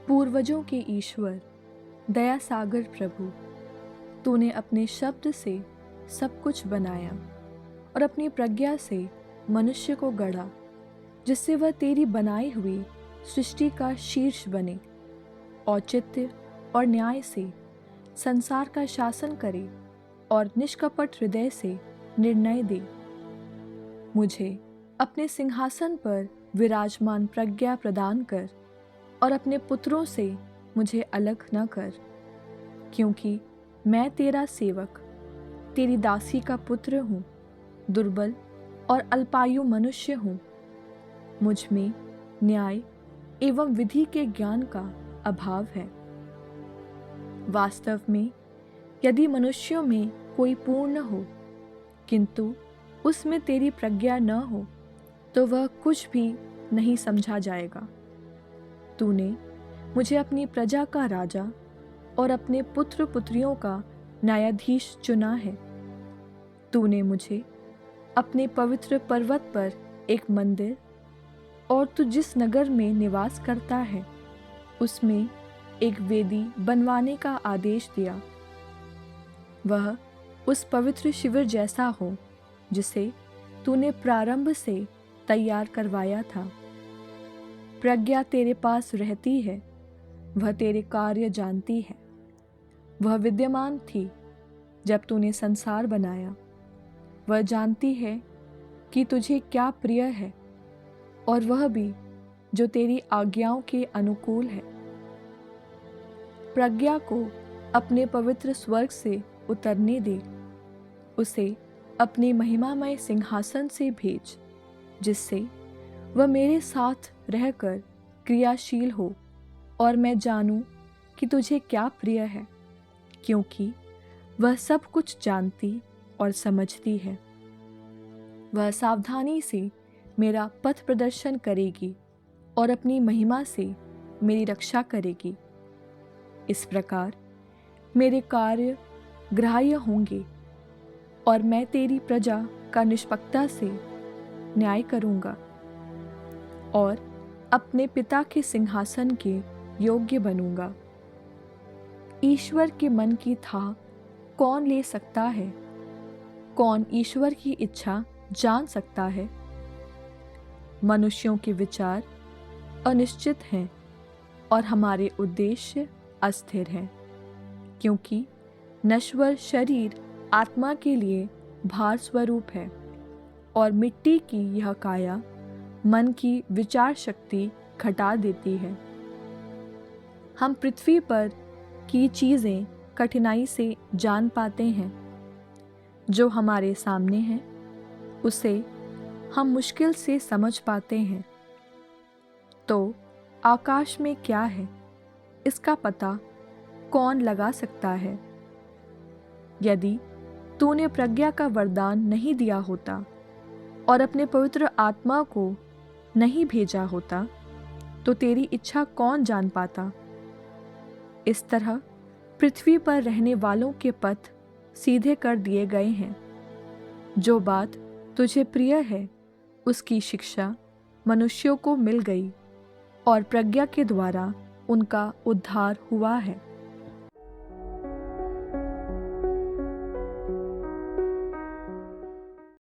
पूर्वजों के ईश्वर, दया सागर प्रभु, तूने अपने शब्द से सब कुछ बनाया और अपनी प्रज्ञा से मनुष्य को गढ़ा, जिससे वह तेरी बनाई हुई सृष्टि का शीर्ष बने, औचित्य और न्याय से संसार का शासन करे और निष्कपट हृदय से निर्णय दे। मुझे अपने सिंहासन पर विराजमान प्रज्ञा प्रदान कर और अपने पुत्रों से मुझे अलग न कर, क्योंकि मैं तेरा सेवक, तेरी दासी का पुत्र हूँ, दुर्बल और अल्पायु मनुष्य हूँ। मुझ में न्याय एवं विधि के ज्ञान का अभाव है। वास्तव में यदि मनुष्यों में कोई पूर्ण हो, किंतु उसमें तेरी प्रज्ञा न हो, तो वह कुछ भी नहीं समझा जाएगा। तूने मुझे अपनी प्रजा का राजा और अपने पुत्र पुत्रियों का न्यायाधीश चुना है। तूने मुझे अपने पवित्र पर्वत पर एक मंदिर और तू जिस नगर में निवास करता है उसमें एक वेदी बनवाने का आदेश दिया। वह उस पवित्र शिविर जैसा हो जिसे तूने प्रारंभ से तैयार करवाया था। प्रज्ञा तेरे पास रहती है, वह तेरे कार्य जानती है। वह विद्यमान थी जब तूने संसार बनाया। वह जानती है कि तुझे क्या प्रिय है, और वह भी जो तेरी आज्ञाओं के अनुकूल है। प्रज्ञा को अपने पवित्र स्वर्ग से उतरने दे, उसे अपने महिमामय सिंहासन से भेज, जिससे वह मेरे साथ रहकर क्रियाशील हो और मैं जानूं कि तुझे क्या प्रिय है, क्योंकि वह सब कुछ जानती और समझती है। वह सावधानी से मेरा पथ प्रदर्शन करेगी और अपनी महिमा से मेरी रक्षा करेगी। इस प्रकार मेरे कार्य ग्राह्य होंगे और मैं तेरी प्रजा का निष्पक्षता से न्याय करूंगा और अपने पिता के सिंहासन के योग्य बनूंगा। ईश्वर के मन की था कौन ले सकता है? कौन ईश्वर की इच्छा जान सकता है? मनुष्यों के विचार अनिश्चित हैं और हमारे उद्देश्य अस्थिर हैं, क्योंकि नश्वर शरीर आत्मा के लिए भार स्वरूप है और मिट्टी की यह काया मन की विचार शक्ति घटा देती है। हम पृथ्वी पर की चीज़ें कठिनाई से जान पाते हैं। जो हमारे सामने है उसे हम मुश्किल से समझ पाते हैं। तो आकाश में क्या है, इसका पता कौन लगा सकता है? यदि तूने प्रज्ञा का वरदान नहीं दिया होता और अपने पवित्र आत्मा को नहीं भेजा होता, तो तेरी इच्छा कौन जान पाता? इस तरह पृथ्वी पर रहने वालों के पथ सीधे कर दिए गए हैं। जो बात तुझे प्रिय है उसकी शिक्षा मनुष्यों को मिल गई और प्रज्ञा के द्वारा उनका उद्धार हुआ है।